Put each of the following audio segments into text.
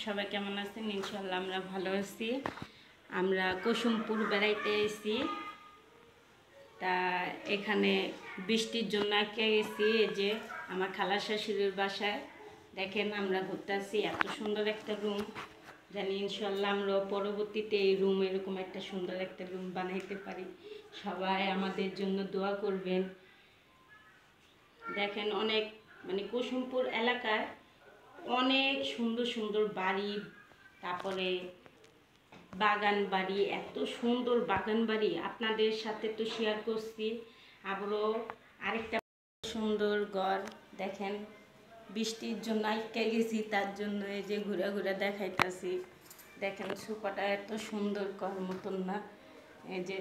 সবাই কেমন আছেন? ইনশাল্লাহ আমরা ভালো আছি। আমরা কুসুমপুর বেড়াইতে এসেছি। তা এখানে বৃষ্টির জন্য আটকে গেছি। এই যে আমার খালা শাশুড়ির বাসায় দেখেন আমরা ঘুরতে আসছি। এত সুন্দর একটা রুম, জানি ইনশাল্লাহ আমরা পরবর্তীতে এই রুম এরকম একটা সুন্দর একটা রুম বানাইতে পারি। সবাই আমাদের জন্য দোয়া করবেন। দেখেন অনেক কুসুমপুর এলাকায় অনেক সুন্দর সুন্দর বাড়ি, তারপরে বাগান বাড়ি, এত সুন্দর বাগান বাড়ি আপনাদের সাথে তো শেয়ার করছি। আবারও আরেকটা সুন্দর ঘর দেখেন, বৃষ্টির জন্য আটকে গেছি, তার জন্য এই যে ঘুরে ঘুরে দেখাইতেছি। দেখেন সোফাটা এত সুন্দর, ঘর মতন না। এই যে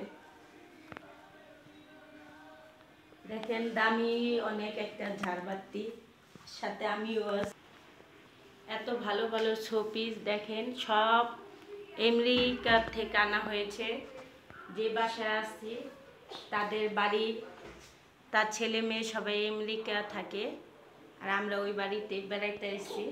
দেখেন দামি অনেক একটা ঝাড়বাতি, সাথে আমিও এত ভালো ভালো শোপিস দেখেন, সব আমেরিকা থেকে আনা হয়েছে। যে বাসায় আসছি তাদের বাড়ি, তার ছেলে মেয়ে সবাই আমেরিকা থাকে, আর আমরা ওই বাড়িতে বেড়াইতে এসেছি।